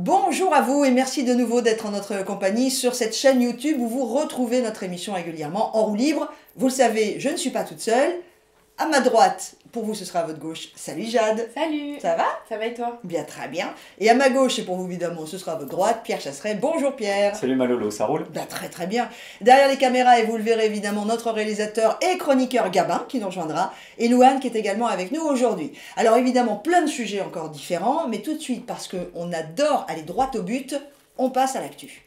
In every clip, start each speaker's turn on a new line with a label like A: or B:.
A: Bonjour à vous et merci de nouveau d'être en notre compagnie sur cette chaîne YouTube où vous retrouvez notre émission régulièrement en roue libre. Vous le savez, je ne suis pas toute seule. À ma droite, pour vous ce sera à votre gauche, salut Jade.
B: Salut.
A: Ça va?
B: Ça va et toi?
A: Bien, très bien. Et à ma gauche, et pour vous évidemment, ce sera à votre droite, Pierre Chasseret. Bonjour Pierre.
C: Salut Malolo, ça roule?
A: Ben, très très bien. Derrière les caméras, et vous le verrez évidemment, notre réalisateur et chroniqueur Gabin qui nous rejoindra, et Louane qui est également avec nous aujourd'hui. Alors évidemment, plein de sujets encore différents, mais tout de suite, parce qu'on adore aller droit au but, on passe à l'actu.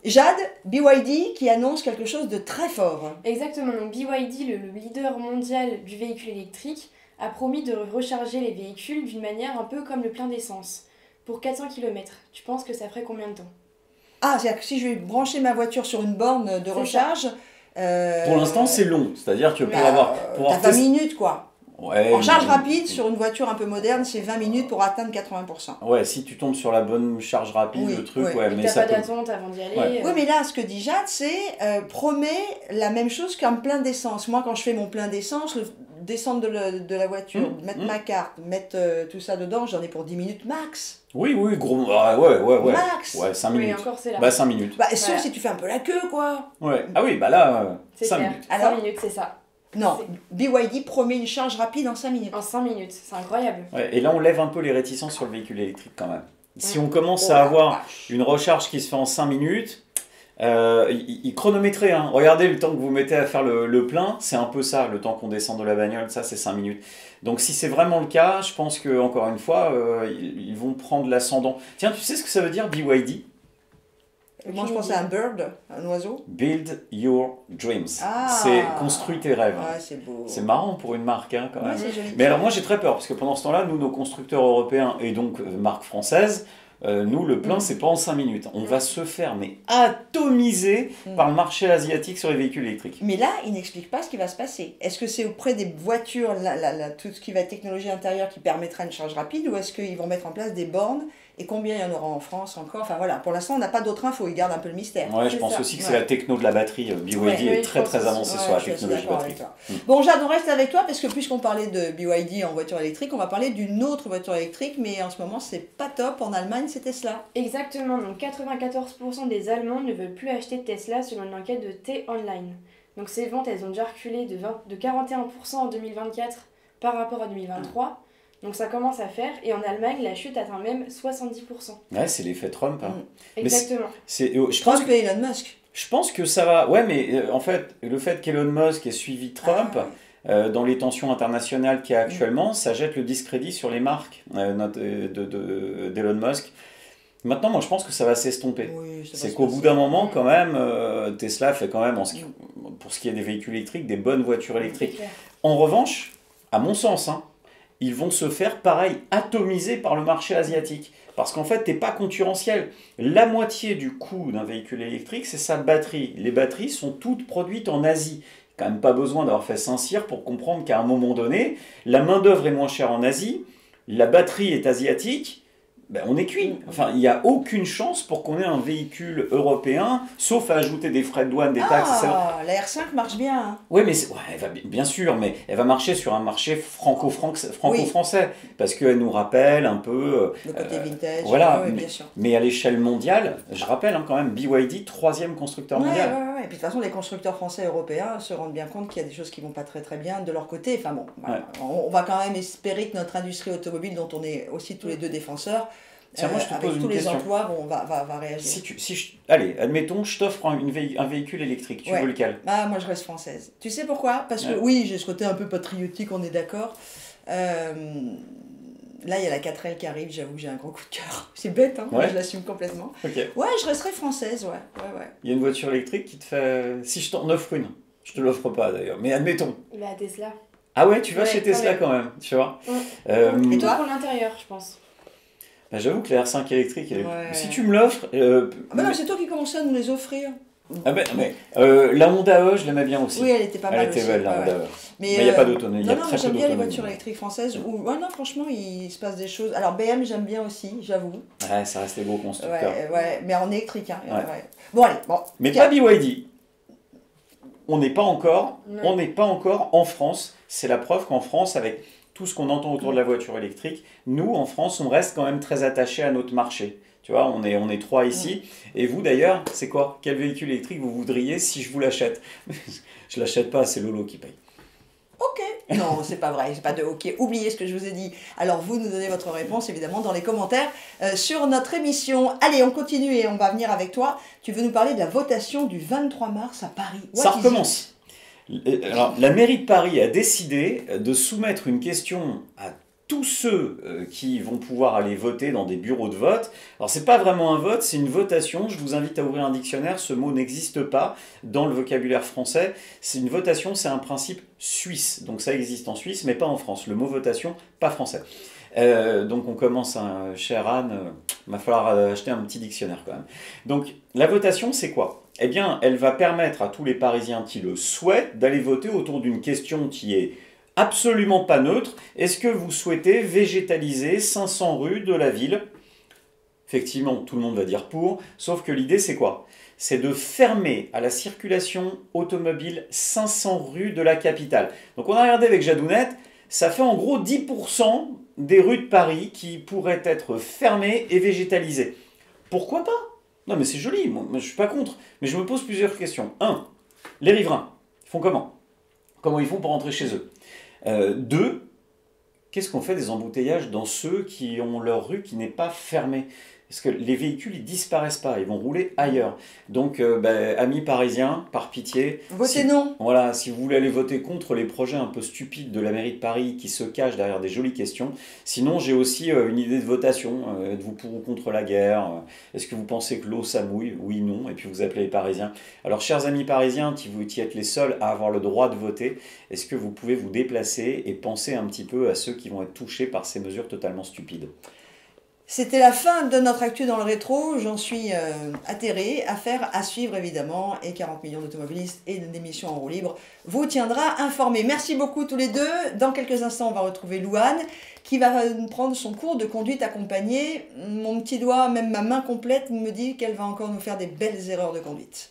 A: Jade, BYD qui annonce quelque chose de très fort.
B: Exactement, donc BYD, le leader mondial du véhicule électrique, a promis de recharger les véhicules d'une manière un peu comme le plein d'essence, pour 400 km. Tu penses que ça ferait combien de temps?
A: Ah, c'est-à-dire que si je vais brancher ma voiture sur une borne de recharge...
C: Pour l'instant, c'est long, c'est-à-dire que pour avoir...
A: T'as 20 minutes quoi.
C: Ouais,
A: en charge rapide, sur une voiture un peu moderne, c'est 20 minutes pour atteindre 80%.
C: Ouais, si tu tombes sur la bonne charge rapide,
A: oui,
C: le truc,
A: oui.
C: ouais,
B: mais
C: mais
B: t'as
C: ça
B: pas
C: peut...
B: d'attente avant d'y aller.
C: Ouais.
A: Oui, mais là, ce que dit Jade, c'est promet la même chose qu'un plein d'essence. Moi, quand je fais mon plein d'essence, descendre de la voiture, mettre ma carte, mettre tout ça dedans, j'en ai pour 10 minutes max.
C: Oui, oui, gros... Ah, ouais.
A: Max.
C: Ouais, 5
B: Oui,
C: minutes.
B: encore c'est là.
C: Bah, 5 minutes.
A: Bah, sauf si tu fais un peu la queue, quoi.
C: Ouais. Ah oui, bah là,
B: c'est
C: 5
B: clair.
C: minutes.
B: 5 minutes, c'est ça.
A: Non, BYD promet une charge rapide en 5 minutes.
B: En 5 minutes, c'est incroyable.
C: Ouais, et là, on lève un peu les réticences sur le véhicule électrique quand même. Si on commence
A: Oh
C: à
A: la
C: avoir
A: vache.
C: une recharge qui se fait en 5 minutes, il chronométrait, hein. Regardez le temps que vous mettez à faire le plein, c'est un peu ça, le temps qu'on descend de la bagnole, ça c'est 5 minutes. Donc si c'est vraiment le cas, je pense que encore une fois, ils vont prendre l'ascendant. Tiens, tu sais ce que ça veut dire BYD?
A: Moi, je pense à un bird, un oiseau.
C: Build your dreams.
A: Ah.
C: C'est construis tes rêves.
A: Ouais, c'est beau.
C: C'est marrant pour une marque, hein, quand même.
A: Ouais, c'est joli.
C: Mais alors moi j'ai très peur, parce que pendant ce temps-là, nous, nos constructeurs européens et donc marques françaises, nous, le plein, c'est pas en 5 minutes. On va se faire, mais atomiser par le marché asiatique sur les véhicules électriques.
A: Mais là, il n'explique pas ce qui va se passer. Est-ce que c'est auprès des voitures, tout ce qui va être technologie intérieure qui permettra une charge rapide, ou est-ce qu'ils vont mettre en place des bornes? Et combien il y en aura en France encore? Enfin voilà, pour l'instant, on n'a pas d'autres infos, ils gardent un peu le mystère.
C: Ouais, je
B: C'est
C: pense
B: ça.
C: aussi que c'est la techno de la batterie. BYD est très très avancé sur la technologie batterie.
A: Bon, Jade, on reste avec toi parce que puisqu'on parlait de BYD en voiture électrique, on va parler d'une autre voiture électrique, mais en ce moment, c'est pas top. En Allemagne, c'est Tesla.
B: Exactement, donc 94% des Allemands ne veulent plus acheter de Tesla selon une enquête de T-Online. Donc ces ventes, elles ont déjà reculé de 41% en 2024 par rapport à 2023. Donc ça commence à faire, et en Allemagne, la chute atteint même 70%.
C: Ouais, c'est l'effet Trump. Hein.
B: Exactement.
A: Trump et Elon Musk.
C: Je pense que ça va... Ouais, mais en fait, le fait qu'Elon Musk ait suivi Trump, dans les tensions internationales qu'il y a actuellement, ça jette le discrédit sur les marques d'Elon Musk. Maintenant, moi, je pense que ça va s'estomper.
A: Oui,
C: c'est qu'au bout d'un moment, quand même, Tesla fait quand même, pour ce qui est des véhicules électriques, des bonnes voitures électriques. En revanche, à mon sens, hein, ils vont se faire, pareil, atomiser par le marché asiatique. Parce qu'en fait, tu n'es pas concurrentiel. La moitié du coût d'un véhicule électrique, c'est sa batterie. Les batteries sont toutes produites en Asie. Quand même pas besoin d'avoir fait Saint-Cyr pour comprendre qu'à un moment donné, la main-d'œuvre est moins chère en Asie, la batterie est asiatique, ben on est cuit. Enfin, il n'y a aucune chance pour qu'on ait un véhicule européen, sauf à ajouter des frais de douane, des taxes, etc.
A: La R5 marche bien. Hein.
C: Oui, mais elle va, bien sûr, mais elle va marcher sur un marché franco-français, parce qu'elle nous rappelle un peu...
A: le côté vintage,
C: voilà,
A: bien sûr.
C: Mais à l'échelle mondiale, je rappelle hein, quand même, BYD, 3e constructeur mondial.
A: Ouais. Et puis de toute façon, les constructeurs français et européens se rendent bien compte qu'il y a des choses qui vont pas très très bien de leur côté. Enfin bon, on va quand même espérer que notre industrie automobile, dont on est aussi tous les deux défenseurs,
C: tiens, moi, je te
A: avec
C: pose
A: tous
C: une
A: les
C: question.
A: emplois, bon, va réagir.
C: Allez, admettons, je t'offre un véhicule électrique, tu veux lequel?
A: Ah, moi je reste française. Tu sais pourquoi? Parce que oui, j'ai ce côté un peu patriotique, on est d'accord. Là, il y a la 4L qui arrive, j'avoue, j'ai un gros coup de cœur. C'est bête, hein, je l'assume complètement.
C: Okay.
A: Ouais, je resterai française, ouais.
C: Il y a une voiture électrique qui te fait... Si je t'en offre une, je te l'offre pas d'ailleurs, mais admettons.
B: La Tesla.
C: Ah ouais, tu vas chez Tesla quand même, tu vois.
B: Et toi, pour l'intérieur, je pense.
C: Bah, j'avoue que la R5 électrique, si tu me l'offres...
A: non, c'est toi qui commençais à nous les offrir.
C: Ah ben, mais la Honda E, je l'aimais bien aussi.
A: Oui, elle était pas mal.
C: Elle était belle, la Honda E.
A: Mais
C: il n'y a pas d'autonomie.
A: Non, mais j'aime bien les voitures électriques françaises. Où, non, franchement, il se passe des choses. Alors, BM, j'aime bien aussi, j'avoue.
C: Ouais, ça reste les gros constructeurs.
A: Ouais, mais en électrique. Hein, Bon, allez. Bon.
C: Mais pas BYD. on n'est pas encore,
B: Ouais.
C: on n'est pas encore en France. C'est la preuve qu'en France, avec tout ce qu'on entend autour de la voiture électrique, nous, en France, on reste quand même très attachés à notre marché. Tu vois, on est 3 ici. Et vous, d'ailleurs, c'est quoi? Quel véhicule électrique vous voudriez si je vous l'achète? Je l'achète pas, c'est Lolo qui paye.
A: Ok. Non, c'est pas vrai, c'est pas de ok. Oubliez ce que je vous ai dit. Alors vous nous donnez votre réponse évidemment dans les commentaires sur notre émission. Allez, on continue et on va venir avec toi. Tu veux nous parler de la votation du 23 mars à Paris.
C: Ça
A: What is
C: recommence. Alors, la mairie de Paris a décidé de soumettre une question à tous ceux qui vont pouvoir aller voter dans des bureaux de vote. Alors, c'est pas vraiment un vote, c'est une votation. Je vous invite à ouvrir un dictionnaire. Ce mot n'existe pas dans le vocabulaire français. C'est une votation, c'est un principe suisse. Donc, ça existe en Suisse, mais pas en France. Le mot votation, pas français. Donc, on commence, chère Anne, il va falloir acheter un petit dictionnaire quand même. Donc, la votation, c'est quoi? Eh bien, elle va permettre à tous les Parisiens qui le souhaitent d'aller voter autour d'une question qui est absolument pas neutre. Est-ce que vous souhaitez végétaliser 500 rues de la ville? Effectivement, tout le monde va dire pour, sauf que l'idée c'est quoi? C'est de fermer à la circulation automobile 500 rues de la capitale. Donc on a regardé avec Jadounette, ça fait en gros 10% des rues de Paris qui pourraient être fermées et végétalisées. Pourquoi pas? Non mais c'est joli, moi je suis pas contre, mais je me pose plusieurs questions. 1. Les riverains, ils font comment? Comment ils font pour rentrer chez eux? 2. Qu'est-ce qu'on fait des embouteillages dans ceux qui ont leur rue qui n'est pas fermée? Parce que les véhicules, ils disparaissent pas, ils vont rouler ailleurs. Donc, amis parisiens, par pitié...
A: Votez non.
C: Voilà, si vous voulez aller voter contre les projets un peu stupides de la mairie de Paris qui se cachent derrière des jolies questions. Sinon, j'ai aussi une idée de votation. Êtes-vous pour ou contre la guerre? Est-ce que vous pensez que l'eau, ça mouille? Oui, non. Et puis vous appelez les Parisiens. Alors, chers amis parisiens, qui êtes les seuls à avoir le droit de voter, est-ce que vous pouvez vous déplacer et penser un petit peu à ceux qui vont être touchés par ces mesures totalement stupides?
A: C'était la fin de notre actu dans le rétro. J'en suis atterrée. Affaire à suivre évidemment. Et 40 millions d'automobilistes et d'émissions en roue libre vous tiendra informé. Merci beaucoup tous les deux. Dans quelques instants, on va retrouver Louane qui va prendre son cours de conduite accompagnée. Mon petit doigt, même ma main complète, me dit qu'elle va encore nous faire des belles erreurs de conduite.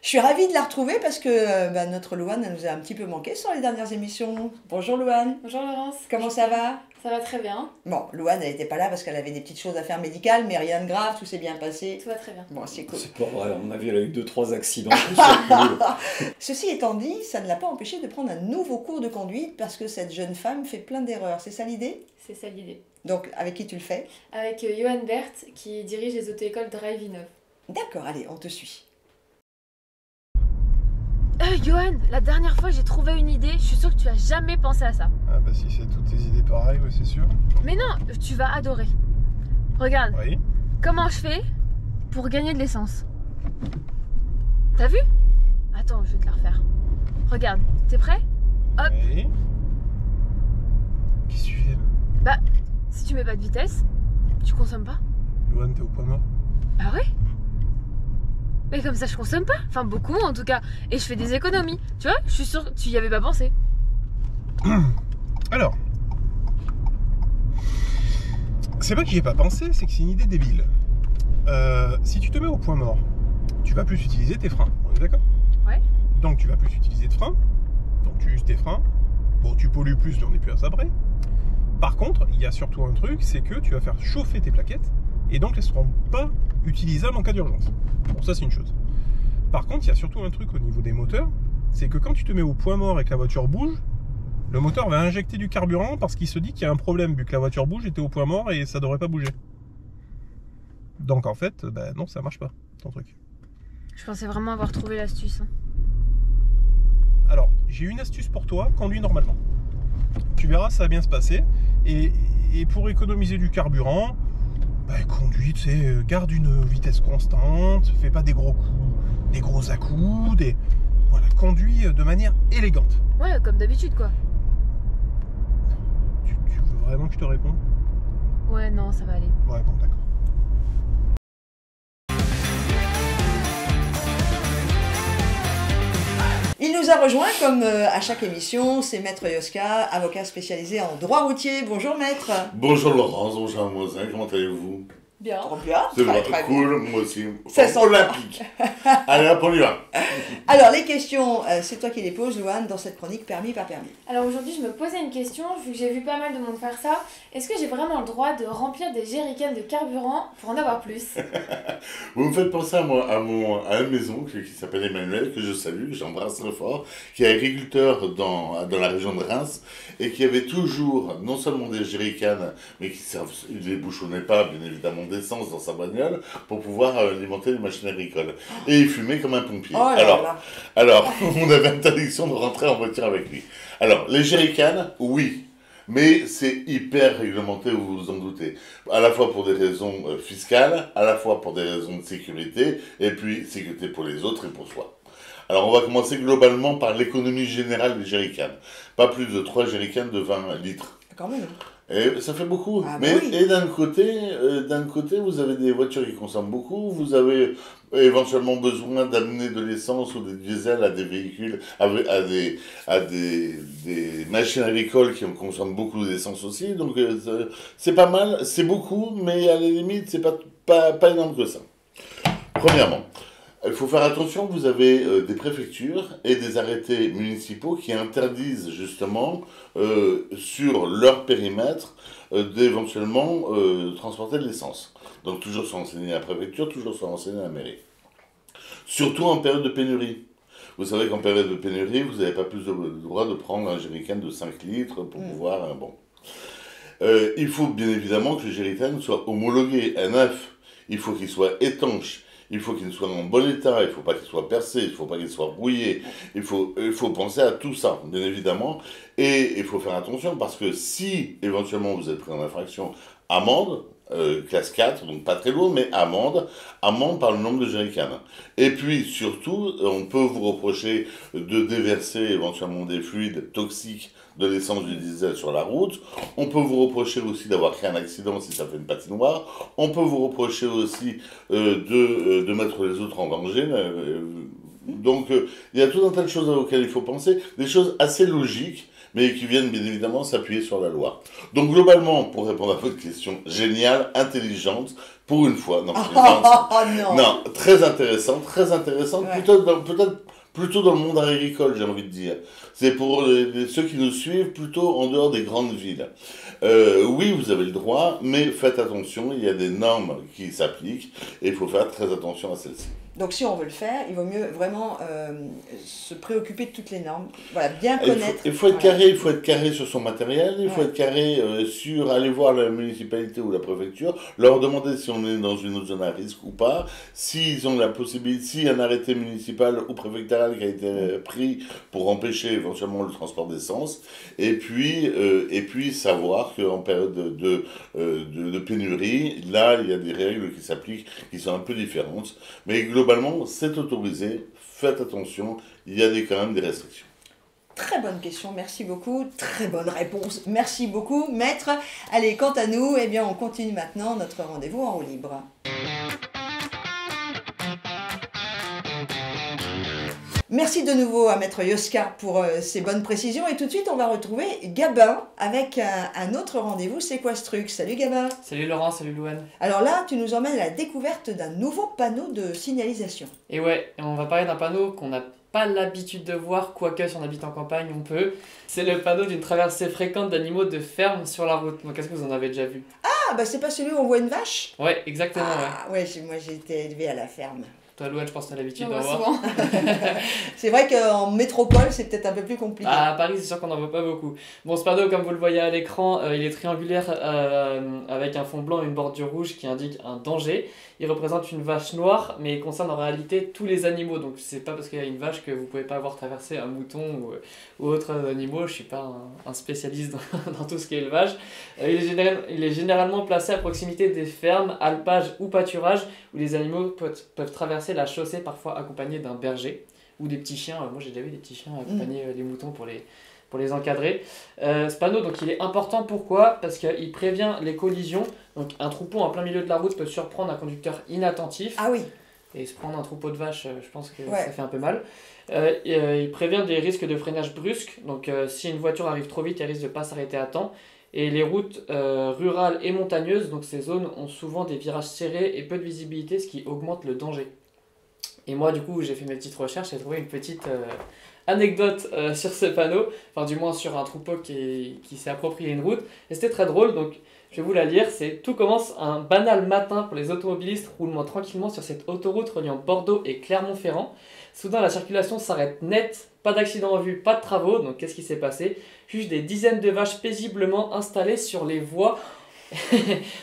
A: Je suis ravie de la retrouver parce que notre Louane, elle nous a un petit peu manqué sur les dernières émissions. Bonjour Louane.
B: Bonjour Laurence.
A: Comment ça va?
B: Ça va très bien.
A: Bon, Louane, elle n'était pas là parce qu'elle avait des petites choses à faire médicales, mais rien de grave, tout s'est bien passé.
B: Tout va très bien.
A: Bon, c'est cool.
C: C'est pas vrai, à mon avis, elle a eu 2-3 accidents. Tout ça.
A: Ceci étant dit, ça ne l'a pas empêché de prendre un nouveau cours de conduite parce que cette jeune femme fait plein d'erreurs. C'est ça l'idée?
B: C'est ça l'idée.
A: Donc, avec qui tu le fais?
B: Avec Johan Berthe qui dirige les auto-écoles Drive Innov.
A: D'accord, allez, on te suit.
D: Johan, la dernière fois j'ai trouvé une idée, je suis sûre que tu as jamais pensé à ça.
E: Ah bah si c'est toutes tes idées pareilles, ouais, c'est sûr.
D: Mais non, tu vas adorer. Regarde,
E: Oui.
D: comment je fais pour gagner de l'essence. T'as vu? Attends, je vais te la refaire. Regarde, t'es prêt? Hop.
E: Oui. Qu'est-ce que tu fais là?
D: Bah, si tu mets pas de vitesse, tu consommes pas.
E: Louane, t'es au point mort.
D: Bah ouais. Mais comme ça je consomme pas, enfin beaucoup en tout cas, et je fais des économies. Tu vois, je suis sûre que tu y avais pas pensé.
E: Alors, c'est pas que j'y ai pas pensé, c'est que c'est une idée débile. Si tu te mets au point mort, tu vas plus utiliser tes freins, on est d'accord?
D: Ouais.
E: Donc tu vas plus utiliser de freins, donc tu uses tes freins. Bon, tu pollues plus, mais on n'est plus à ça près. Par contre, il y a surtout un truc, c'est que tu vas faire chauffer tes plaquettes, et donc elles seront pas utilisables en cas d'urgence. Bon, ça c'est une chose. Par contre, il y a surtout un truc au niveau des moteurs, c'est que quand tu te mets au point mort et que la voiture bouge, le moteur va injecter du carburant parce qu'il se dit qu'il y a un problème vu que la voiture bouge et t'es au point mort et ça devrait pas bouger. Donc en fait, bah non, ça marche pas, ton truc.
D: Je pensais vraiment avoir trouvé l'astuce. Hein.
E: Alors, j'ai une astuce pour toi, conduis normalement. Tu verras, ça va bien se passer. Et pour économiser du carburant, bah, conduis, tu sais, garde une vitesse constante, fais pas des gros coups, des gros à-coups, voilà, conduis de manière élégante.
D: Ouais, comme d'habitude quoi.
E: Tu veux vraiment que je te réponde?
D: Ouais, non, ça va aller.
E: Ouais, bon, d'accord.
A: Il nous a rejoint, comme à chaque émission, c'est Maître Yoska, avocat spécialisé en droit routier. Bonjour Maître.
F: Bonjour Laurence, bonjour Mademoiselle, comment allez-vous?
B: Bien.
A: Trop bien,
F: C'est
A: très,
F: vrai,
A: très bien.
F: cool, moi aussi.
A: Ça sent
F: Olympique. Allez, hop, on y va.
A: Alors, les questions, c'est toi qui les poses, Louane, dans cette chronique permis, pas permis.
B: Alors aujourd'hui, je me posais une question, vu que j'ai vu pas mal de monde faire ça. Est-ce que j'ai vraiment le droit de remplir des jerrycans de carburant pour en avoir plus?
F: Vous me faites penser à une maison qui s'appelle Emmanuel, que je salue, que j'embrasse très fort, qui est agriculteur dans la région de Reims, et qui avait toujours, non seulement des jerrycans, mais il ne les bouchonnait pas, bien évidemment, d'essence dans sa bagnole, pour pouvoir alimenter les machines agricoles. Et il fumait comme un pompier.
A: Oh là là.
F: Alors, on avait interdiction de rentrer en voiture avec lui. Alors, les jerrycans, oui. Mais c'est hyper réglementé, vous vous en doutez. À la fois pour des raisons fiscales, à la fois pour des raisons de sécurité, et puis sécurité pour les autres et pour soi. Alors on va commencer globalement par l'économie générale des jerrycans. Pas plus de 3 jerrycans de 20 litres.
A: Quand même.
F: Et ça fait beaucoup.
A: Ah,
F: Mais
A: oui.
F: et d'un côté, vous avez des voitures qui consomment beaucoup, vous avez éventuellement besoin d'amener de l'essence ou des diesels à des véhicules, à des machines agricoles qui consomment beaucoup d'essence aussi. Donc c'est pas mal, c'est beaucoup, mais à la limite, c'est pas énorme que ça. Premièrement, il faut faire attention, vous avez des préfectures et des arrêtés municipaux qui interdisent justement sur leur périmètre d'éventuellement transporter de l'essence. Donc toujours se renseigner à la préfecture, toujours se renseigner à la mairie. Surtout en période de pénurie. Vous savez qu'en période de pénurie, vous n'avez pas plus le droit de prendre un jerrycan de 5 litres pour pouvoir... bon. Il faut bien évidemment que le jerrycan soit homologué à neuf. Il faut qu'il soit étanche. Il faut qu'il soit en bon état, il ne faut pas qu'il soit percé, il ne faut pas qu'il soit rouillé. Il faut penser à tout ça, bien évidemment. Et il faut faire attention parce que si éventuellement vous êtes pris en infraction, amende, classe 4, donc pas très lourd, mais amende par le nombre de jerrycans. Et puis surtout, on peut vous reprocher de déverser éventuellement des fluides toxiques de l'essence du diesel sur la route. On peut vous reprocher aussi d'avoir créé un accident si ça fait une patinoire. On peut vous reprocher aussi de mettre les autres en danger. Donc il y a tout un tas de choses auxquelles il faut penser, des choses assez logiques, mais qui viennent bien évidemment s'appuyer sur la loi. Donc globalement, pour répondre à votre question, géniale, intelligente, pour une fois. Non,
A: non.
F: non, très intéressante,
A: Ouais.
F: peut-être plutôt dans le monde agricole, j'ai envie de dire. C'est pour ceux qui nous suivent plutôt en dehors des grandes villes. Oui, vous avez le droit, mais faites attention, il y a des normes qui s'appliquent et il faut faire très attention à celles-ci.
A: Donc si on veut le faire, il vaut mieux vraiment se préoccuper de toutes les normes. Voilà, bien connaître.
F: Il faut être
A: Voilà.
F: carré, il faut être carré sur son matériel, il faut
A: Ouais.
F: être carré sur aller voir la municipalité ou la préfecture, leur demander si on est dans une autre zone à risque ou pas, s'ils ont la possibilité, s'il y a un arrêté municipal ou préfectoral qui a été pris pour empêcher éventuellement le transport d'essence, et puis savoir qu'en période de pénurie, là il y a des règles qui s'appliquent qui sont un peu différentes, mais globalement c'est autorisé, faites attention, il y a quand même des restrictions.
A: Très bonne question, merci beaucoup. Très bonne réponse, merci beaucoup, maître. Allez, quant à nous, eh bien, on continue maintenant notre rendez-vous en roue libre. Merci de nouveau à Maître Yoska pour ces bonnes précisions. Et tout de suite, on va retrouver Gabin avec un autre rendez-vous. C'est quoi ce truc? Salut Gabin.
G: Salut Laurent, salut Louane.
A: Alors là, tu nous emmènes à la découverte d'un nouveau panneau de signalisation.
G: Et ouais, on va parler d'un panneau qu'on n'a pas l'habitude de voir, quoique si on habite en campagne, on peut. C'est le panneau d'une traversée fréquente d'animaux de ferme sur la route. Donc est-ce que vous en avez déjà vu?
A: Ah, bah c'est pas celui où on voit une vache?
G: Ouais, exactement, ouais.
A: Ah, ouais, moi j'ai été élevée à la ferme.
G: Toi Louane, je pense que t'as l'habitude
B: On
G: d'en
B: voit
G: voir.
B: souvent.
A: C'est vrai qu'en métropole, c'est peut-être un peu plus compliqué.
G: Ah, à Paris, c'est sûr qu'on n'en voit pas beaucoup. Bon, ce panneau, comme vous le voyez à l'écran, il est triangulaire avec un fond blanc et une bordure rouge qui indique un danger. Il représente une vache noire, mais il concerne en réalité tous les animaux. Donc, c'est pas parce qu'il y a une vache que vous pouvez pas avoir traversé un mouton ou autres animaux. Je suis pas un spécialiste dans tout ce qui est élevage. Il est généralement placé à proximité des fermes, alpages ou pâturages où les animaux peuvent traverser la chaussée, parfois accompagnés d'un berger ou des petits chiens. Moi, j'ai déjà vu des petits chiens accompagner les moutons pour les encadrer. Ce panneau, donc, il est important. Pourquoi? Parce qu'il prévient les collisions. Donc, un troupeau en plein milieu de la route peut surprendre un conducteur inattentif.
A: Ah oui.
G: Et se prendre un troupeau de vaches, je pense que
A: Ouais.
G: ça fait un peu mal. Il prévient des risques de freinage brusque. Donc, si une voiture arrive trop vite, elle risque de ne pas s'arrêter à temps. Et les routes rurales et montagneuses, donc ces zones ont souvent des virages serrés et peu de visibilité, ce qui augmente le danger. Et moi, du coup, j'ai fait mes petites recherches et trouvé une petite anecdote sur ce panneau, enfin du moins sur un troupeau qui s'est approprié une route. Et c'était très drôle, donc je vais vous la lire. C'est: tout commence un banal matin pour les automobilistes roulant tranquillement sur cette autoroute reliant Bordeaux et Clermont-Ferrand. Soudain, la circulation s'arrête net, pas d'accident en vue, pas de travaux. Donc qu'est-ce qui s'est passé? Juste des dizaines de vaches paisiblement installées sur les voies.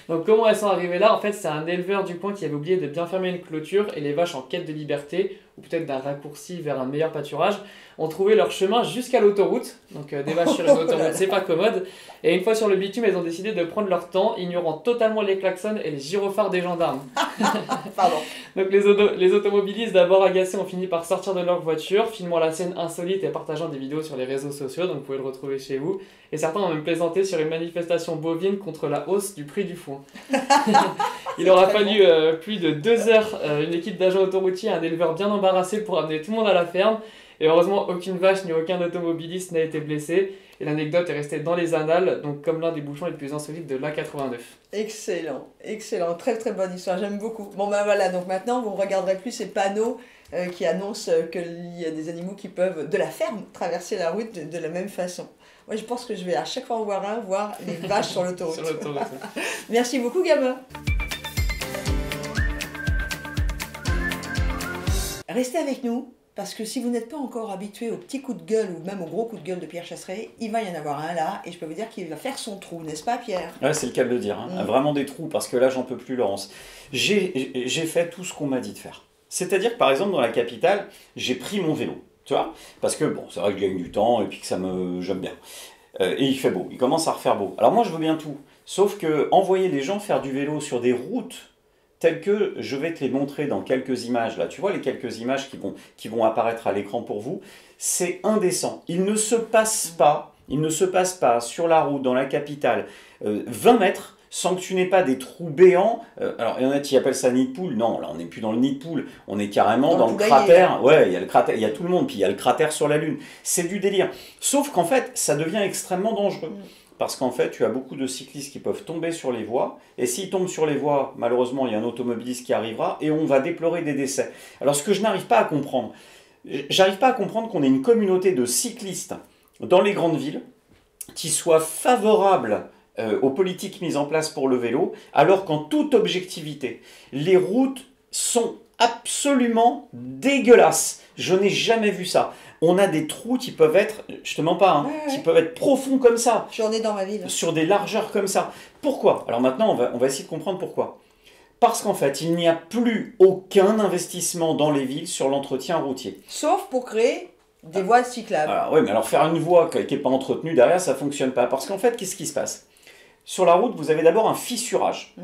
G: Donc comment elles sont arrivées là? En fait, c'est un éleveur du coin qui avait oublié de bien fermer une clôture et les vaches en quête de liberté, ou peut-être d'un raccourci vers un meilleur pâturage, ont trouvé leur chemin jusqu'à l'autoroute. Donc des vaches sur une autoroute, c'est pas commode. Et une fois sur le bitume, elles ont décidé de prendre leur temps, ignorant totalement les klaxons et les gyrophares des gendarmes.
A: Pardon.
G: Donc les automobilistes, d'abord agacés, ont fini par sortir de leur voiture, filmant la scène insolite et partageant des vidéos sur les réseaux sociaux, donc vous pouvez le retrouver chez vous. Et certains ont même plaisanté sur une manifestation bovine contre la hausse du prix du foin. Il aura fallu plus de 2 heures, une équipe d'agents autoroutiers et un éleveur bien embarrassé pour amener tout le monde à la ferme. Et heureusement, aucune vache ni aucun automobiliste n'a été blessé. Et l'anecdote est restée dans les annales, donc comme l'un des bouchons les plus insolites de l'A89.
A: Excellent, excellent, très très bonne histoire, j'aime beaucoup. Bon ben voilà, donc maintenant vous ne regarderez plus ces panneaux qui annoncent qu'il y a des animaux qui peuvent, de la ferme, traverser la route de la même façon. Moi je pense que je vais à chaque fois en voir les vaches sur l'autoroute.
G: Sur l'autoroute.
A: Merci beaucoup Gabin. Restez avec nous. Parce que si vous n'êtes pas encore habitué aux petits coups de gueule ou même aux gros coups de gueule de Pierre Chasseret, il va y en avoir un là, et je peux vous dire qu'il va faire son trou, n'est-ce pas Pierre?
C: Ouais, c'est le cas de le dire, hein. Vraiment des trous, parce que là j'en peux plus Laurence. J'ai fait tout ce qu'on m'a dit de faire. C'est-à-dire que par exemple dans la capitale, j'ai pris mon vélo, tu vois, parce que bon, c'est vrai que je gagne du temps et puis que j'aime bien. Et il fait beau, il commence à refaire beau. Alors moi je veux bien tout, sauf que envoyer les gens faire du vélo sur des routes telles que je vais te les montrer dans quelques images, là, tu vois les quelques images qui vont apparaître à l'écran pour vous, c'est indécent. Il ne se passe pas sur la route, dans la capitale, 20 mètres sans que tu n'aies pas des trous béants. Alors, il y en a qui appellent ça nid de poule. Non, là, on n'est plus dans le nid de poule. On est carrément dans le cratère. Ouais, il y a le cratère, il y a tout le monde, puis il y a le cratère sur la Lune. C'est du délire. Sauf qu'en fait, ça devient extrêmement dangereux. Parce qu'en fait, tu as beaucoup de cyclistes qui peuvent tomber sur les voies, et s'ils tombent sur les voies, malheureusement, il y a un automobiliste qui arrivera, et on va déplorer des décès. Alors, ce que je n'arrive pas à comprendre, qu'on ait une communauté de cyclistes dans les grandes villes qui soit favorable aux politiques mises en place pour le vélo, alors qu'en toute objectivité, les routes sont absolument dégueulasses. Je n'ai jamais vu ça. On a des trous qui peuvent être, je te mens pas, hein, qui peuvent être profonds comme ça.
A: J'en ai dans ma ville.
C: Sur des largeurs comme ça. Pourquoi? Alors maintenant, on va essayer de comprendre pourquoi. Parce qu'en fait, il n'y a plus aucun investissement dans les villes sur l'entretien routier.
A: Sauf pour créer des voies cyclables.
C: Oui, mais alors faire une voie qui n'est pas entretenue derrière, ça ne fonctionne pas. Parce qu'en fait, qu'est-ce qui se passe? Sur la route, vous avez d'abord un fissurage.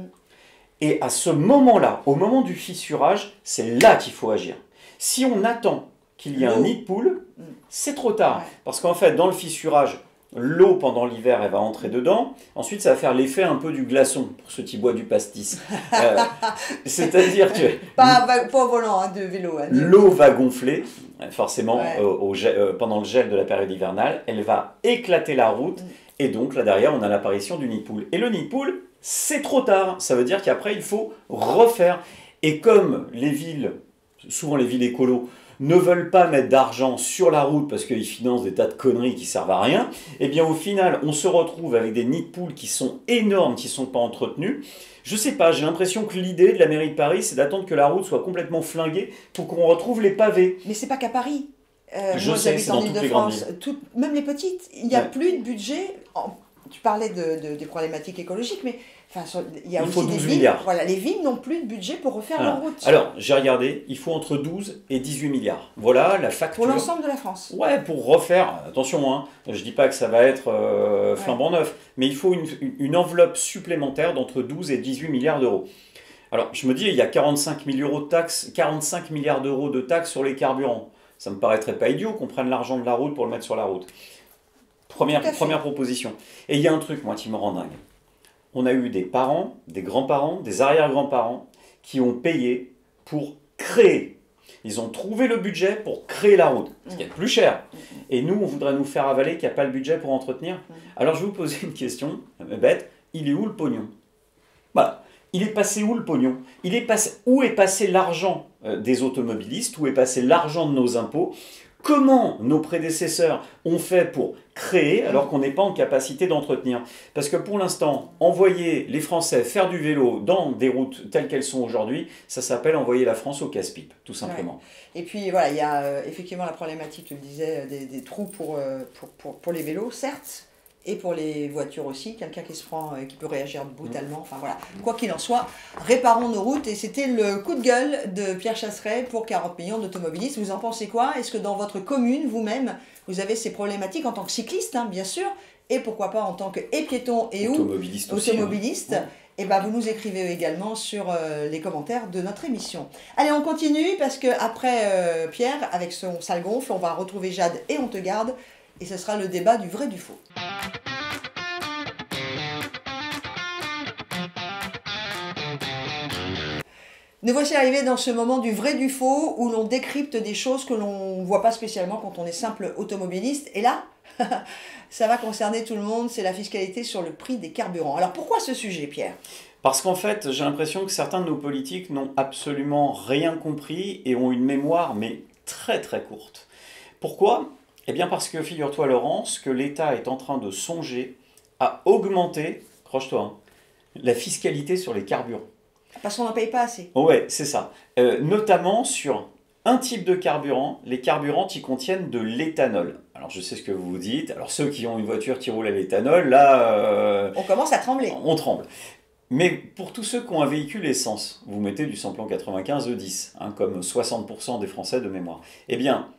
C: Et à ce moment-là, au moment du fissurage, c'est là qu'il faut agir. Si on attend qu'il y ait un nid de poule, c'est trop tard. Parce qu'en fait, dans le fissurage, l'eau pendant l'hiver, elle va entrer dedans. Ensuite, ça va faire l'effet un peu du glaçon, pour ceux qui boivent du pastis. C'est-à-dire que...
A: Pas au volant de vélo. Hein,
C: l'eau va gonfler, forcément, pendant le gel de la période hivernale. Elle va éclater la route. Et donc, là derrière, on a l'apparition du nid de poule. Et le nid de poule, c'est trop tard. Ça veut dire qu'après, il faut refaire. Et comme les villes, souvent les villes écolos, ne veulent pas mettre d'argent sur la route parce qu'ils financent des tas de conneries qui servent à rien, et bien au final, on se retrouve avec des nids de poules qui sont énormes, qui ne sont pas entretenus. Je sais pas, j'ai l'impression que l'idée de la mairie de Paris, c'est d'attendre que la route soit complètement flinguée pour qu'on retrouve les pavés.
A: Mais c'est pas qu'à Paris.
C: Je sais, c'est dans toutes les grandes villes.
A: Même les petites, il n'y a plus de budget. Tu parlais des problématiques écologiques, mais il y a aussi des villes. Voilà, les villes n'ont plus de budget pour refaire leur route.
C: Alors, j'ai regardé, il faut entre 12 et 18 milliards. Voilà la facture.
A: Pour l'ensemble de la France.
C: Ouais, pour refaire. Attention, hein, je ne dis pas que ça va être flambant neuf, mais il faut une enveloppe supplémentaire d'entre 12 et 18 milliards d'euros. Alors, je me dis, il y a 45 milliards d'euros de taxes sur les carburants. Ça me paraîtrait pas idiot qu'on prenne l'argent de la route pour le mettre sur la route. Première proposition. Et il y a un truc, moi, qui me rend dingue. On a eu des parents, des grands-parents, des arrière-grands-parents qui ont payé pour créer Ils ont trouvé le budget pour créer la route, ce qui est plus cher. Et nous, on voudrait nous faire avaler qu'il n'y a pas le budget pour entretenir. Alors je vais vous poser une question, bête, il est où le pognon? Voilà. Il est passé où le pognon? Où est passé l'argent des automobilistes? Où est passé l'argent de nos impôts? Comment nos prédécesseurs ont fait pour créer alors qu'on n'est pas en capacité d'entretenir? Parce que pour l'instant, envoyer les Français faire du vélo dans des routes telles qu'elles sont aujourd'hui, ça s'appelle envoyer la France au casse-pipe, tout simplement.
A: Ouais. Et puis voilà, il y a effectivement la problématique, tu le disais, des trous pour les vélos, certes, et pour les voitures aussi, quelqu'un qui se prend, qui peut réagir brutalement, enfin voilà. Quoi qu'il en soit, réparons nos routes, et c'était le coup de gueule de Pierre Chasseret pour 40 millions d'automobilistes. Vous en pensez quoi? Est-ce que dans votre commune, vous-même, vous avez ces problématiques en tant que cycliste, hein, bien sûr, et pourquoi pas en tant que piéton et
C: automobiliste aussi,
A: automobiliste,
C: hein.
A: Et ben vous nous écrivez également sur les commentaires de notre émission. Allez, on continue, parce que après Pierre, avec son sale gonfle, on va retrouver Jade et on te garde, et ce sera le débat du vrai du faux. Nous voici arrivés dans ce moment du vrai du faux, où l'on décrypte des choses que l'on ne voit pas spécialement quand on est simple automobiliste. Et là, ça va concerner tout le monde, c'est la fiscalité sur le prix des carburants. Alors pourquoi ce sujet, Pierre?
C: Parce qu'en fait, j'ai l'impression que certains de nos politiques n'ont absolument rien compris et ont une mémoire, mais très très courte. Pourquoi? Eh bien parce que, figure-toi Laurence, que l'État est en train de songer à augmenter, croche-toi, hein, la fiscalité sur les carburants.
A: Parce qu'on n'en paye pas assez.
C: Ouais, c'est ça. Notamment sur un type de carburant, les carburants qui contiennent de l'éthanol. Alors je sais ce que vous vous dites, alors ceux qui ont une voiture qui roule à l'éthanol, là...
A: on commence à trembler.
C: On tremble. Mais pour tous ceux qui ont un véhicule essence, vous mettez du samplon 95 E10, hein, comme 60% des Français de mémoire. Eh bien,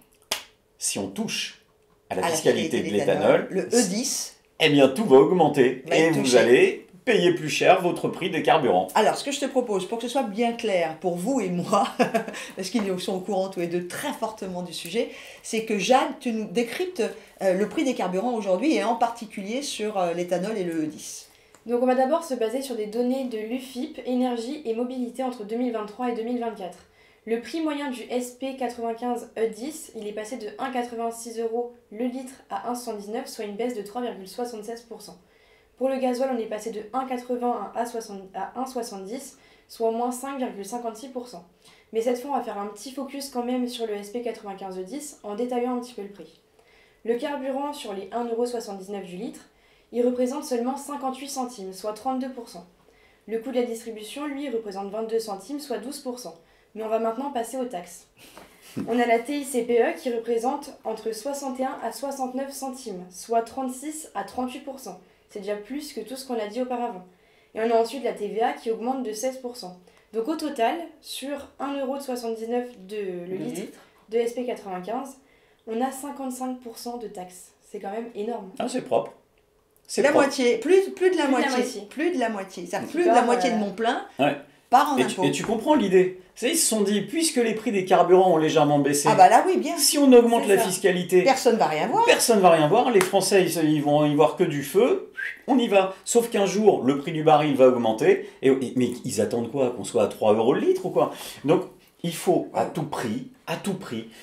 C: si on touche à la fiscalité de l'éthanol,
A: le E10,
C: eh bien tout va augmenter et vous allez payer plus cher votre prix des carburants.
A: Alors, ce que je te propose, pour que ce soit bien clair pour vous et moi, parce qu'ils sont au courant tous les deux très fortement du sujet, c'est que Jade, tu nous décryptes le prix des carburants aujourd'hui, et en particulier sur l'éthanol et le E10.
B: Donc on va d'abord se baser sur des données de l'UFIP, énergie et mobilité entre 2023 et 2024. Le prix moyen du SP95 E10, il est passé de 1,86 € le litre à 1,79 €, soit une baisse de 3,76%. Pour le gasoil, on est passé de 1,80 à 1,70, soit moins 5,56%. Mais cette fois, on va faire un petit focus quand même sur le SP95 E10 en détaillant un petit peu le prix. Le carburant sur les 1,79 € du litre, il représente seulement 58 centimes, soit 32%. Le coût de la distribution, lui, représente 22 centimes, soit 12%. Mais on va maintenant passer aux taxes. On a la TICPE qui représente entre 61 à 69 centimes, soit 36 à 38%. C'est déjà plus que tout ce qu'on a dit auparavant. Et on a ensuite la TVA qui augmente de 16%. Donc au total, sur 1,79 € le litre de SP95, on a 55% de taxes. C'est quand même énorme.
C: Ah, c'est propre.
A: C'est la moitié, plus de la moitié. Plus de la moitié. C'est-à-dire plus de la moitié de mon plein part en impôt.
C: Et tu comprends l'idée. Ils se sont dit, puisque les prix des carburants ont légèrement baissé,
A: ah bah là oui, bien.
C: Si on augmente la fiscalité,
A: personne ne va rien voir.
C: Personne ne va rien voir. Les Français, ils vont y voir que du feu. On y va. Sauf qu'un jour, le prix du baril va augmenter. Mais ils attendent quoi? Qu'on soit à 3 € le litre ou quoi? Donc, il faut à tout prix,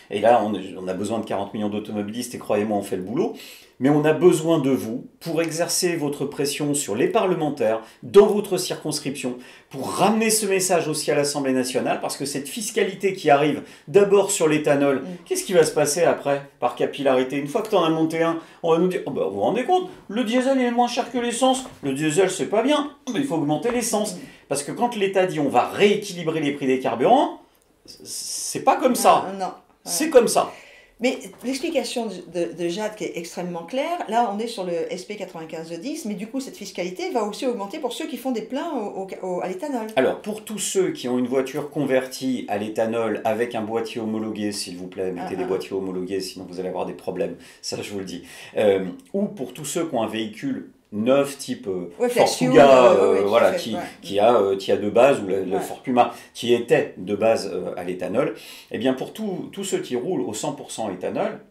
C: et là on a besoin de 40 millions d'automobilistes, et croyez-moi, on fait le boulot, mais on a besoin de vous pour exercer votre pression sur les parlementaires, dans votre circonscription, pour ramener ce message aussi à l'Assemblée nationale, parce que cette fiscalité qui arrive d'abord sur l'éthanol, qu'est-ce qui va se passer après, par capillarité? Une fois que tu en as monté un, on va nous dire, oh bah, vous vous rendez compte, le diesel est moins cher que l'essence, le diesel c'est pas bien, mais il faut augmenter l'essence. Parce que quand l'État dit on va rééquilibrer les prix des carburants, c'est pas comme ça.
A: Non.
C: C'est comme ça.
A: Mais l'explication de Jade qui est extrêmement claire, là on est sur le SP95 E10, mais du coup cette fiscalité va aussi augmenter pour ceux qui font des pleins à l'éthanol.
C: Alors pour tous ceux qui ont une voiture convertie à l'éthanol avec un boîtier homologué, s'il vous plaît, mettez des boîtiers homologués, sinon vous allez avoir des problèmes, ça je vous le dis. Ou pour tous ceux qui ont un véhicule neuf type Ford Kuga, qui a de base, ou le Ford Puma qui était de base à l'éthanol, et bien pour tous ceux qui roulent au 100% éthanol,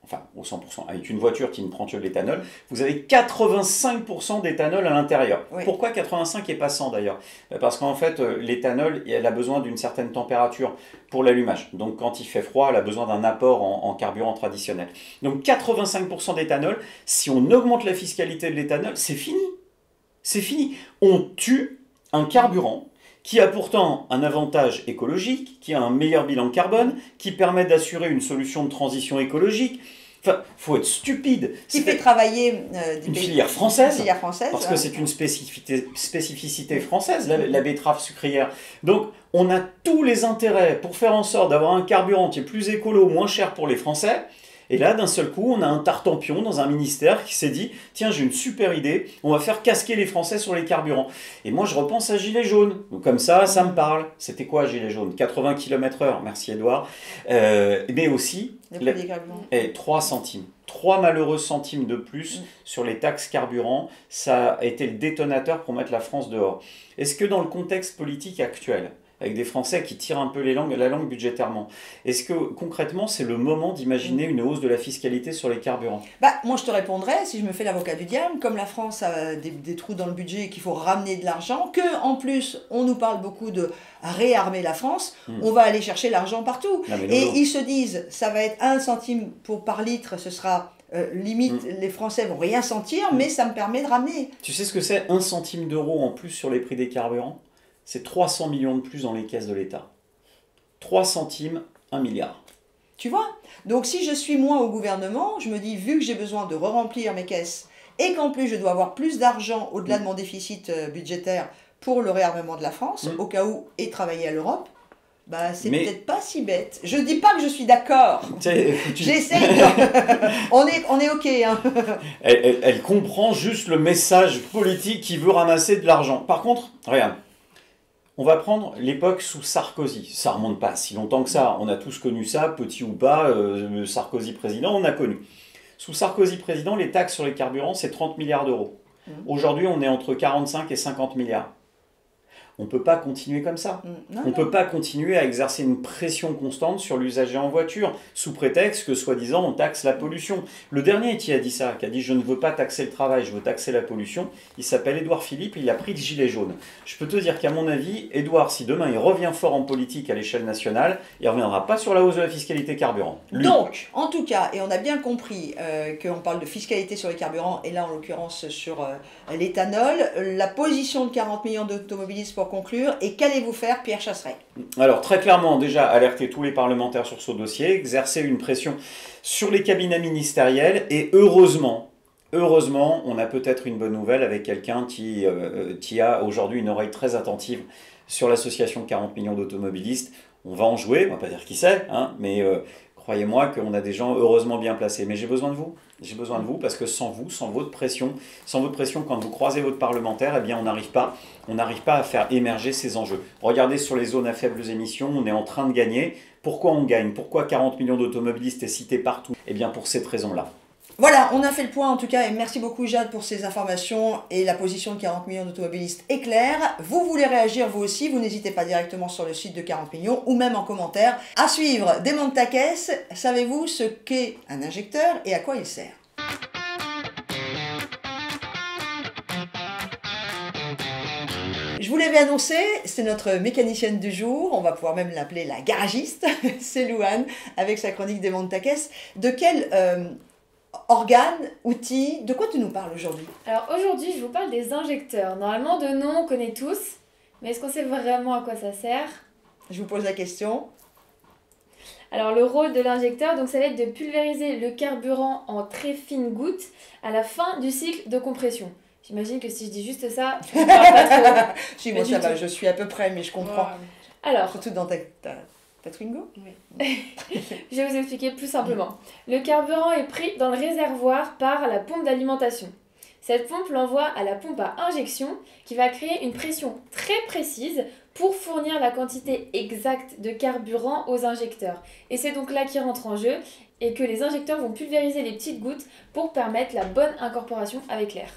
C: enfin au 100%, avec une voiture qui ne prend que de l'éthanol, vous avez 85% d'éthanol à l'intérieur.
A: Oui.
C: Pourquoi 85 et pas 100 d'ailleurs? Parce qu'en fait, l'éthanol, elle a besoin d'une certaine température pour l'allumage. Donc quand il fait froid, elle a besoin d'un apport en carburant traditionnel. Donc 85% d'éthanol, si on augmente la fiscalité de l'éthanol, c'est fini. C'est fini. On tue un carburant qui a pourtant un avantage écologique, qui a un meilleur bilan carbone, qui permet d'assurer une solution de transition écologique. Enfin, il faut être stupide.
A: Qui fait travailler
C: une filière française,
A: une filière française,
C: parce que c'est une spécificité française, la betterave sucrière. Donc, on a tous les intérêts pour faire en sorte d'avoir un carburant qui est plus écolo, moins cher pour les Français. Et là, d'un seul coup, on a un tartempion dans un ministère qui s'est dit « Tiens, j'ai une super idée, on va faire casquer les Français sur les carburants. » Et moi, je repense à Gilets jaunes. Donc, comme ça me parle. C'était quoi, Gilets jaunes? 80 km/h, merci Edouard. Mais aussi,
A: et
C: 3 centimes. 3 malheureux centimes de plus sur les taxes carburant, ça a été le détonateur pour mettre la France dehors. Est-ce que dans le contexte politique actuel, avec des Français qui tirent un peu la langue budgétairement, est-ce que concrètement c'est le moment d'imaginer une hausse de la fiscalité sur les carburants?
A: Moi je te répondrais, si je me fais l'avocat du diable, comme la France a des trous dans le budget et qu'il faut ramener de l'argent, que en plus on nous parle beaucoup de réarmer la France, on va aller chercher l'argent partout. Ils se disent, ça va être 1 centime par litre, ce sera limite, les Français vont rien sentir, mais ça me permet de ramener.
C: Tu sais ce que c'est 1 centime d'euro en plus sur les prix des carburants? C'est 300 millions de plus dans les caisses de l'État. 3 centimes, 1 milliard.
A: Tu vois? Donc si je suis moi au gouvernement, je me dis, vu que j'ai besoin de re-remplir mes caisses, et qu'en plus je dois avoir plus d'argent au-delà de mon déficit budgétaire pour le réarmement de la France, au cas où, et travailler à l'Europe, c'est peut-être pas si bête. Je dis pas que je suis d'accord. J'essaye. on est ok. Hein.
C: Elle comprend juste le message politique qui veut ramasser de l'argent. Par contre, regarde. On va prendre l'époque sous Sarkozy. Ça remonte pas si longtemps que ça. On a tous connu ça, petit ou pas, Sarkozy président, on a connu. Sous Sarkozy président, les taxes sur les carburants, c'est 30 milliards d'euros. Aujourd'hui, on est entre 45 et 50 milliards. On ne peut pas continuer comme ça. On ne peut pas continuer à exercer une pression constante sur l'usager en voiture, sous prétexte que, soi-disant, on taxe la pollution. Le dernier qui a dit ça, qui a dit « je ne veux pas taxer le travail, je veux taxer la pollution », il s'appelle Édouard Philippe, il a pris le gilet jaune. Je peux te dire qu'à mon avis, Édouard, si demain il revient fort en politique à l'échelle nationale, il ne reviendra pas sur la hausse de la fiscalité carburant.
A: Donc, en tout cas, et on a bien compris qu'on parle de fiscalité sur les carburants, et là en l'occurrence sur l'éthanol, la position de 40 millions d'automobilistes pour conclure, et qu'allez-vous faire, Pierre Chasseret?
C: Alors très clairement, déjà alerter tous les parlementaires sur ce dossier, exercer une pression sur les cabinets ministériels, et heureusement, on a peut-être une bonne nouvelle avec quelqu'un qui a aujourd'hui une oreille très attentive sur l'association 40 millions d'automobilistes. On va en jouer, on va pas dire qui c'est, mais croyez-moi qu'on a des gens heureusement bien placés. Mais j'ai besoin de vous. J'ai besoin de vous parce que sans vous, sans votre pression, quand vous croisez votre parlementaire, eh bien on n'arrive pas à faire émerger ces enjeux. Regardez sur les zones à faibles émissions, on est en train de gagner. Pourquoi on gagne? Pourquoi 40 millions d'automobilistes est cité partout? Eh bien pour cette raison-là.
A: Voilà, on a fait le point en tout cas, et merci beaucoup Jade pour ces informations, et la position de 40 millions d'automobilistes est claire. Vous voulez réagir vous aussi, vous n'hésitez pas directement sur le site de 40 millions ou même en commentaire. À suivre, Démonte ta caisse, savez-vous ce qu'est un injecteur et à quoi il sert? Je vous l'avais annoncé, c'est notre mécanicienne du jour, on va pouvoir même l'appeler la garagiste, c'est Louane, avec sa chronique Démonte ta caisse. De quel organes, outils, de quoi tu nous parles aujourd'hui?
B: Alors aujourd'hui, je vous parle des injecteurs. Normalement, de nom, on connaît tous, mais est-ce qu'on sait vraiment à quoi ça sert?
A: Je vous pose la question.
B: Alors le rôle de l'injecteur, donc ça va être de pulvériser le carburant en très fines gouttes à la fin du cycle de compression. J'imagine que si je dis juste ça, je ne parle pas trop.
A: Si, moi ça va, je suis à peu près, mais je comprends.
B: Alors,
A: surtout dans ta Twingo.
B: Oui. Je vais vous expliquer plus simplement. Le carburant est pris dans le réservoir par la pompe d'alimentation. Cette pompe l'envoie à la pompe à injection qui va créer une pression très précise pour fournir la quantité exacte de carburant aux injecteurs. Et c'est donc là qu'il rentre en jeu et que les injecteurs vont pulvériser les petites gouttes pour permettre la bonne incorporation avec l'air.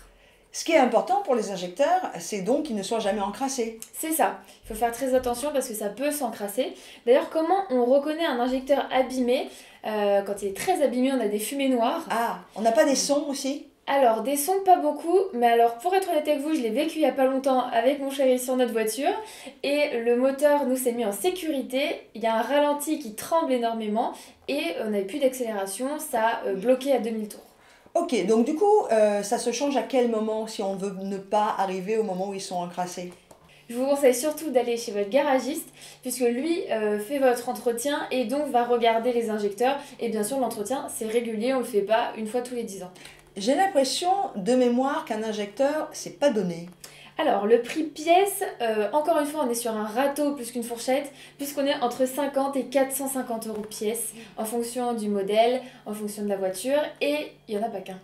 A: Ce qui est important pour les injecteurs, c'est donc qu'ils ne soient jamais encrassés.
D: C'est ça. Il faut faire très attention parce que ça peut s'encrasser. D'ailleurs, comment on reconnaît un injecteur abîmé? Quand il est très abîmé, on a des fumées noires.
A: Ah, on n'a pas des sons aussi?
D: Alors, des sons, pas beaucoup, mais alors pour être honnête avec vous, je l'ai vécu il y a pas longtemps avec mon chéri sur notre voiture et le moteur nous s'est mis en sécurité, il y a un ralenti qui tremble énormément et on n'avait plus d'accélération, ça a bloqué à 2000 tours.
A: Ok, donc du coup, ça se change à quel moment si on veut ne pas arriver au moment où ils sont encrassés?
D: Je vous conseille surtout d'aller chez votre garagiste puisque lui fait votre entretien et donc va regarder les injecteurs et bien sûr l'entretien c'est régulier, on le fait pas une fois tous les 10 ans.
A: J'ai l'impression, de mémoire, qu'un injecteur, c'est pas donné.
D: Alors, le prix pièce, encore une fois, on est sur un râteau plus qu'une fourchette, puisqu'on est entre 50 et 450 € pièce, en fonction du modèle, en fonction de la voiture, et il n'y en a pas qu'un.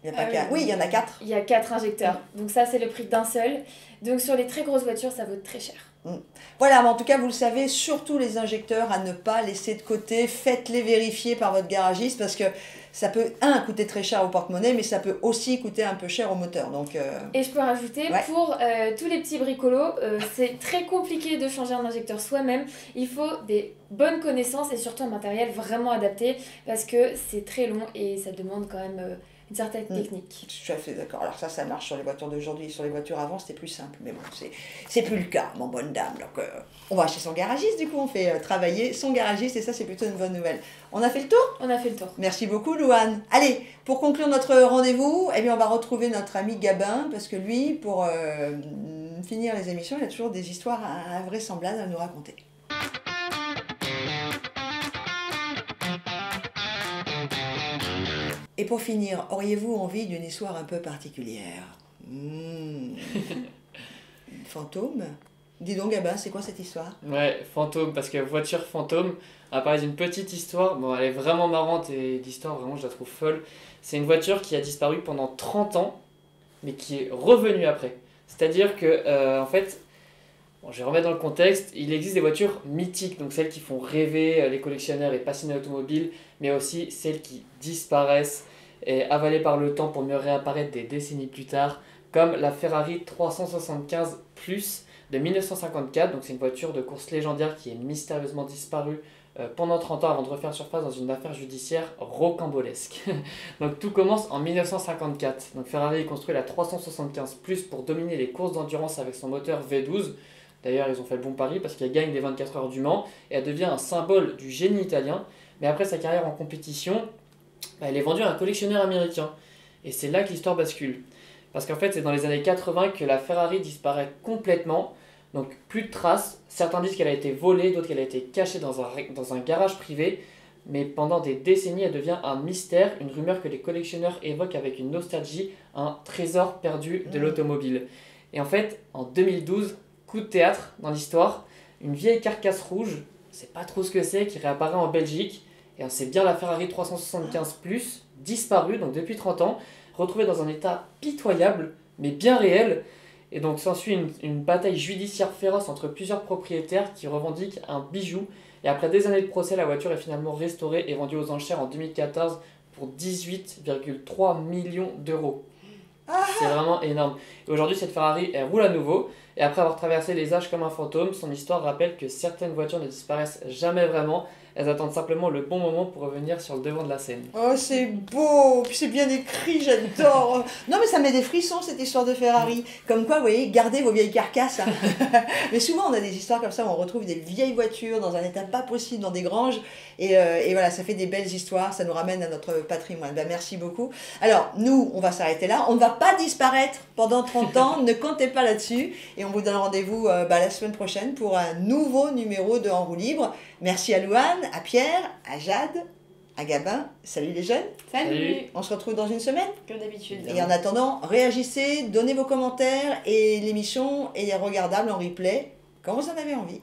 A: Il n'y a pas qu'un. Oui, il y en a 4.
D: Il y a 4 injecteurs, donc ça c'est le prix d'un seul. Donc sur les très grosses voitures, ça vaut très cher.
A: Voilà, mais en tout cas, vous le savez, surtout les injecteurs à ne pas laisser de côté. Faites-les vérifier par votre garagiste parce que ça peut, coûter très cher au porte-monnaie, mais ça peut aussi coûter un peu cher au moteur. Donc,
D: Et je peux rajouter, pour tous les petits bricolos, c'est très compliqué de changer un injecteur soi-même. Il faut des bonnes connaissances et surtout un matériel vraiment adapté parce que c'est très long et ça demande quand même une certaine technique.
A: Je suis tout à fait d'accord. Alors ça marche sur les voitures d'aujourd'hui. Sur les voitures avant, c'était plus simple. Mais bon, c'est plus le cas, mon bonne dame. Donc, on va chez son garagiste, du coup, on fait travailler son garagiste et ça, c'est plutôt une bonne nouvelle. On a fait le tour?
D: On a fait le tour.
A: Merci beaucoup, Louane. Allez, pour conclure notre rendez-vous, eh bien, on va retrouver notre ami Gabin parce que lui, pour finir les émissions, il a toujours des histoires invraisemblables à nous raconter. Et pour finir, auriez-vous envie d'une histoire un peu particulière? Fantôme? Dis donc, Gabin, c'est quoi cette histoire?
G: Ouais, fantôme, parce que voiture fantôme, à part d'une petite histoire, bon, elle est vraiment marrante et l'histoire, vraiment, je la trouve folle. C'est une voiture qui a disparu pendant 30 ans, mais qui est revenue après. C'est-à-dire que, en fait, bon, je vais remettre dans le contexte, il existe des voitures mythiques, donc celles qui font rêver les collectionneurs et passionnés automobiles, mais aussi celles qui disparaissent et avalées par le temps pour mieux réapparaître des décennies plus tard, comme la Ferrari 375 Plus de 1954, donc c'est une voiture de course légendaire qui est mystérieusement disparue pendant 30 ans avant de refaire surface dans une affaire judiciaire rocambolesque. Donc tout commence en 1954. Donc Ferrari construit la 375 Plus pour dominer les courses d'endurance avec son moteur V12. D'ailleurs, ils ont fait le bon pari parce qu'elle gagne les 24 heures du Mans et elle devient un symbole du génie italien. Mais après sa carrière en compétition, elle est vendue à un collectionneur américain. Et c'est là que l'histoire bascule. Parce qu'en fait, c'est dans les années 80 que la Ferrari disparaît complètement. Donc plus de traces. Certains disent qu'elle a été volée, d'autres qu'elle a été cachée dans un garage privé. Mais pendant des décennies, elle devient un mystère, une rumeur que les collectionneurs évoquent avec une nostalgie, un trésor perdu de l'automobile. Et en fait, en 2012, coup de théâtre dans l'histoire, une vieille carcasse rouge, on ne sait pas trop ce que c'est, qui réapparaît en Belgique. Et c'est bien la Ferrari 375 Plus, disparue, donc depuis 30 ans, retrouvée dans un état pitoyable, mais bien réel. Et donc s'ensuit une bataille judiciaire féroce entre plusieurs propriétaires qui revendiquent un bijou. Et après des années de procès, la voiture est finalement restaurée et vendue aux enchères en 2014 pour 18,3 millions d'euros. C'est vraiment énorme. Et aujourd'hui, cette Ferrari, elle roule à nouveau. Et après avoir traversé les âges comme un fantôme, son histoire rappelle que certaines voitures ne disparaissent jamais vraiment. Elles attendent simplement le bon moment pour revenir sur le devant de la scène.
A: Oh, c'est beau, puis c'est bien écrit, j'adore. Non, mais ça met des frissons, cette histoire de Ferrari. Comme quoi, vous voyez, gardez vos vieilles carcasses. Hein. Mais souvent, on a des histoires comme ça où on retrouve des vieilles voitures dans un état pas possible, dans des granges. Et voilà, ça fait des belles histoires, ça nous ramène à notre patrimoine. Ben, merci beaucoup. Alors, nous, on va s'arrêter là. On ne va pas disparaître pendant 30 ans, ne comptez pas là-dessus. Et on vous donne rendez-vous la semaine prochaine pour un nouveau numéro de En roue libre. Merci à Louane, à Pierre, à Jade, à Gabin. Salut les jeunes.
B: Salut.
A: On se retrouve dans une semaine.
B: Comme d'habitude.
A: Et en attendant, réagissez, donnez vos commentaires et l'émission est regardable en replay quand vous en avez envie.